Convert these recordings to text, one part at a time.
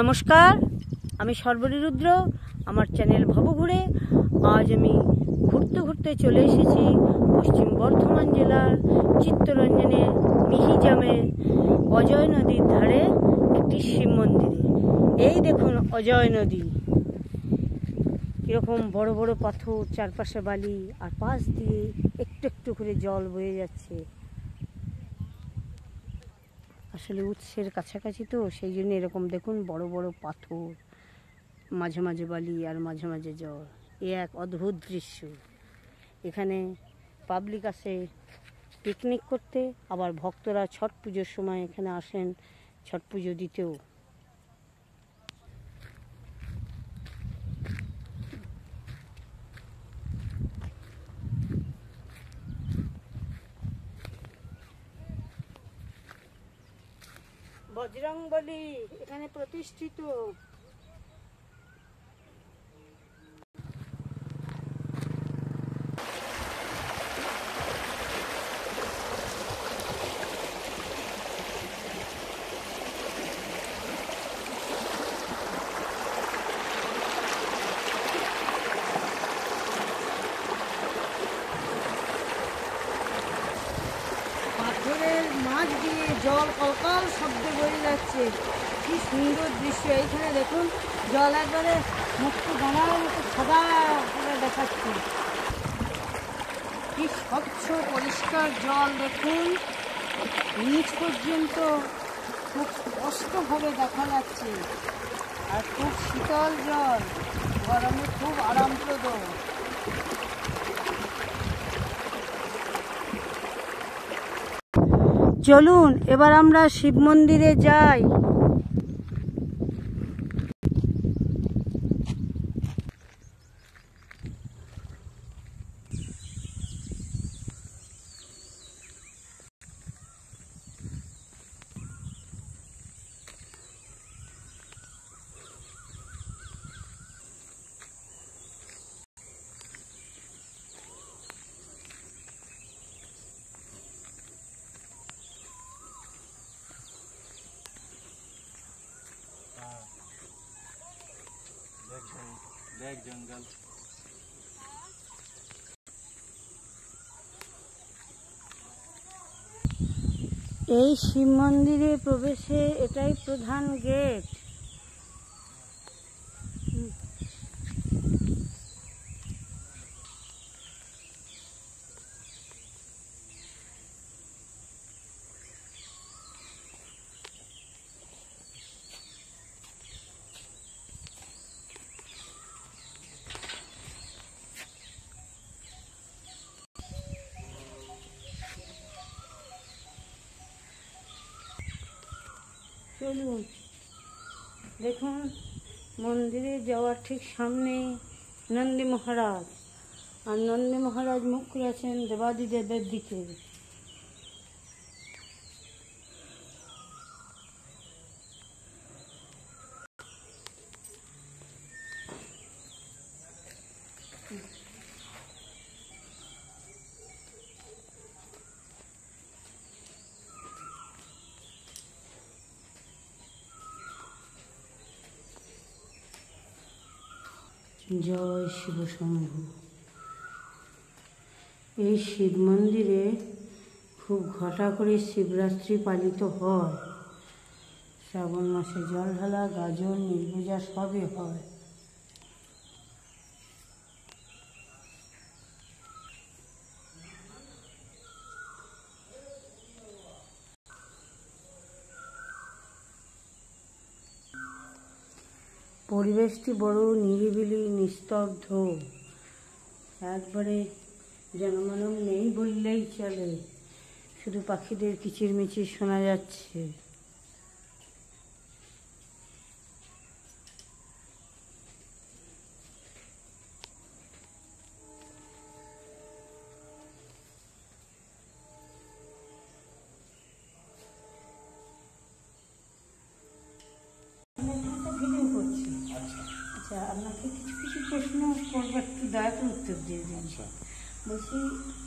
নমস্কার, আমি সর্বরী রুদ্র। আমার চ্যানেল ভবঘুরে আজ আমি ঘুরতে ঘুরতে চলে এসেছি পশ্চিম বর্ধমান জেলার চিত্তরঞ্জনের মিহিজামে অজয় নদীর ধারে একটি শিব মন্দিরে। এই দেখুন অজয় নদী, এরকম বড় বড় পাথর, চারপাশে বালি, আর পাশ দিয়ে একটু একটু করে জল বয়ে যাচ্ছে। আসলে উৎসের কাছাকাছি তো, সেই জন্য এরকম দেখুন বড় বড় পাথর, মাঝে মাঝে বালি আর মাঝে মাঝে জল। এ এক অদ্ভুত দৃশ্য। এখানে পাবলিক আসে পিকনিক করতে, আবার ভক্তরা ছট পুজোর সময় এখানে আসেন ছট পুজো দিতেও। বজরংবলী এখানে প্রতিষ্ঠিত। পাথরের মাঝ দিয়ে জল কলকাল শব্দে বয়ে যাচ্ছে। কি সুন্দর দৃশ্য! এইখানে দেখুন জল একবারে মুক্ত দানার মতো সাদা করে দেখাচ্ছে। কি স্বচ্ছ পরিষ্কার জল দেখুন, নিচ পর্যন্ত খুব স্পষ্টভাবে দেখা যাচ্ছে। আর খুব শীতল জল, গরমে খুব আরামপ্রদ। চলুন এবার আমরা শিব মন্দিরে যাই। जंगल এই শিব মন্দিরে প্রবেশে এটাই প্রধান গেট। চলুন দেখুন, মন্দিরে যাওয়ার ঠিক সামনে নন্দী মহারাজ, আর নন্দী মহারাজ মুখ করে আছেন দেবাদিদেবের দিকে। জয় শিব শম্ভু। এই শিব মন্দিরে খুব ঘটা করে শিবরাত্রি পালিত হয়। শ্রাবণ মাসে জল ঢালা, গাজন, নির্পূজা সবই হয়। পরিবেশটি বড় নিরিবিলি, নিস্তব্ধ, একবারে জনমানব নেই বললেই চলে। শুধু পাখিদের কিচিরমিচির শোনা যাচ্ছে। ভিডিও করছি। আচ্ছা, আপনাকে কিছু কিছু প্রশ্ন করবো, একটু দয়া করে উত্তর দিয়ে দিন। বলছি,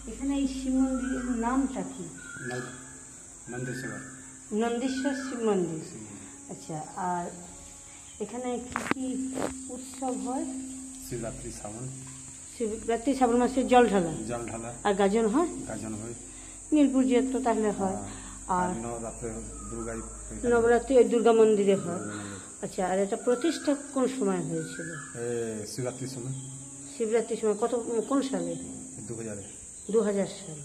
এখানে এই শিব মন্দিরের নামটা কি? নন্দেশ্বর শিব মন্দির। আচ্ছা, আর এখানে কি কি উৎসব হয়? শিবরাত্রি শ্রাবণ মাসে জল ঢালা আর গাজন হয়। নীল পুজো তো তাহলে হয়। আর নবরাত্রি ওই দুর্গা মন্দিরে হয়। আচ্ছা, আর এটা প্রতিষ্ঠা কোন সময় হয়েছিল? শিবরাত্রির সময়। কোন সালে? 2000 সালে।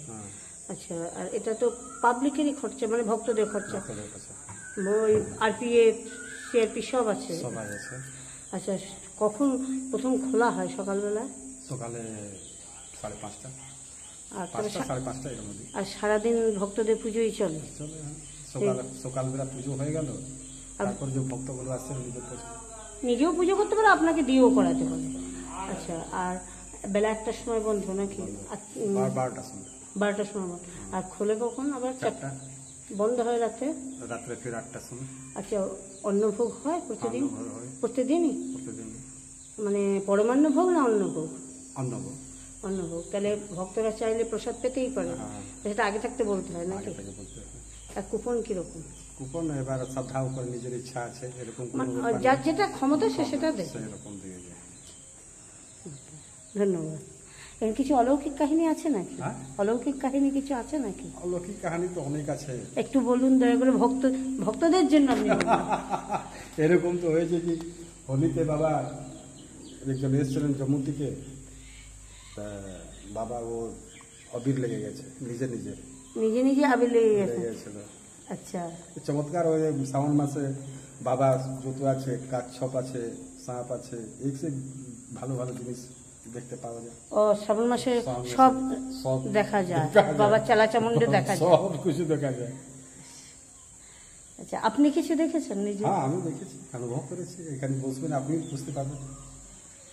আচ্ছা, আর এটা তো পাবলিকেরই খরচা, মানে ভক্তদের খরচা? ওই আরপিএফ সিআরপি সব আছে? আচ্ছা, কখন প্রথম খোলা হয়? সকালে 5:30 আর সারাদিন ভক্তদের পুজোই চলে? সকালবেলা পুজো হয়ে গেল, তারপর যে ভক্তগুলো আসছে নিজেও পুজো করতে পারে, আপনাকে দিয়েও করাতে পারে। আচ্ছা, আর বেলা 1টার সময় বন্ধ নাকি? 12টার সময় বন্ধ। আর খোলে কখন? আবার 4টা বন্ধ হয় রাত্রে ফির 8টার সময়। আচ্ছা, অন্নভোগ হয় প্রতিদিনই? মানে পরমান্ন ভোগ না অন্নভোগ? অন্নভোগ। তাহলে ভক্তরা চাইলে প্রসাদ পেতেই পারে, সেটা আগে থাকতে বলতে হয় নাকি? আর কুপন কিরকম? কুপন এবার শ্রদ্ধার উপর, নিজের ইচ্ছা আছে, এরকম যার যেটা ক্ষমতা সে সেটা দেয়। ধন্যবাদ। এর কিছু অলৌকিক কাহিনী আছে নাকি? অলৌকিক কাহিনী কিছু আছে নাকি? অলৌকিক কাহিনী তো অনেক আছে, একটু বলুন দয়া করে, ভক্তদের জন্য। এরকম তো হয়েছে কি, হোলিতে বাবা একজন এসেছিলেন জম্মু থেকে, তা বাবা ও আবির লেগে গেছে, নিজে আবির লেগে গেছে। আচ্ছা, চমৎকার। ওই শ্রাবণ মাসে বাবা যত আছে, কাকছপ আছে, সাপ আছে, এক সে ভালো ভালো জিনিস দেখতে পাওয়া যায়। ও শ্রাবণ মাসে সব দেখা যায়, বাবা চালাচামুন্ডে দেখা যায়, সব কিছু দেখা যায়। আচ্ছা, আপনি কিছু দেখেছেন নিজে? হ্যাঁ, আমি দেখেছি, অনুভব করেছি। এখানে বসবেন, আপনি বুঝতে পারবেন।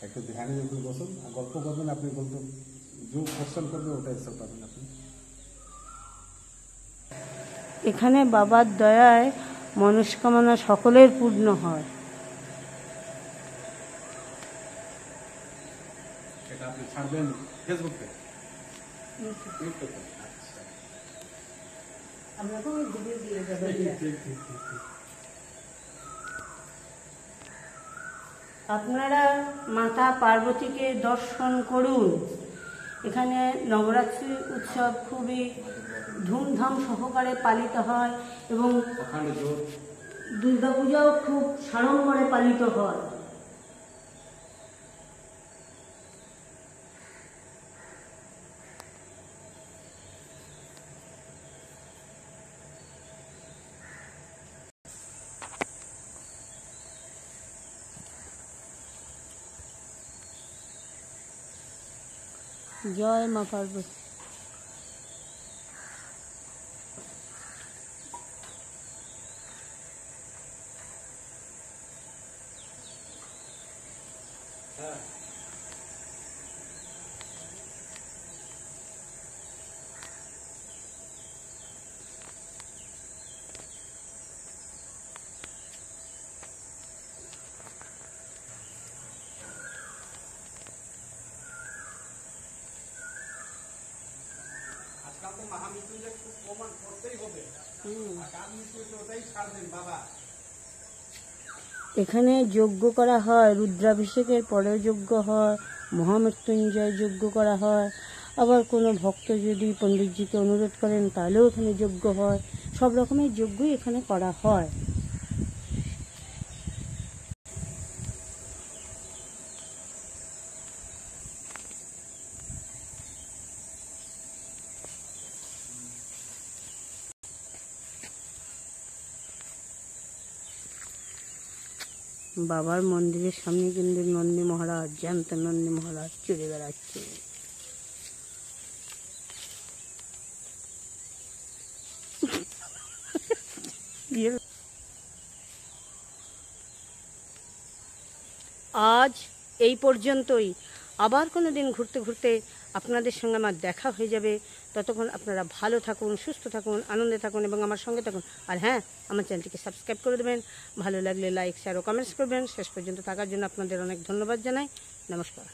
একটু ধ্যানে বসুন, গল্প করবেন, আপনি গল্প যে কোশ্চেন করবে ওটা অ্যান্সার পাবেন আপনি। এখানে বাবার দয়ায় মনস্কামনা সকলের পূর্ণ হয়। এটা আপনি ছাড়বেন ফেসবুকে? আপনারা মাতা পার্বতীকে দর্শন করুন। এখানে নবরাত্রি উৎসব খুবই ধুমধাম সহকারে পালিত হয় এবং দুর্গাপূজাও খুব সাড়ম্বরে পালিত হয়। জয় মা পার্বতী। এখানে যজ্ঞ করা হয়, রুদ্রাভিষেকের পরেও যজ্ঞ হয়, মহামৃত্যুঞ্জয় যজ্ঞ করা হয়। আবার কোনো ভক্ত যদি পণ্ডিতজিকে অনুরোধ করেন তাহলেও এখানে যজ্ঞ হয়। সব রকমের যজ্ঞই এখানে করা হয়। বাবার মন্দিরের সামনে কিন্তু নন্দী মহারাজ, জ্যান্ত নন্দী মহারাজ চড়ে বেড়াচ্ছে। আজ এই পর্যন্তই। আবার কোনো দিন ঘুরতে ঘুরতে আপনাদের সঙ্গে আমার দেখা হয়ে যাবে। ততক্ষণ আপনারা ভালো থাকুন, সুস্থ থাকুন, আনন্দে থাকুন এবং আমার সঙ্গে থাকুন। আর হ্যাঁ, আমার চ্যানেলটিকে সাবস্ক্রাইব করে দেবেন। ভালো লাগলে লাইক, শেয়ার ও কমেন্টস করবেন। শেষ পর্যন্ত থাকার জন্য আপনাদের অনেক ধন্যবাদ জানাই। নমস্কার।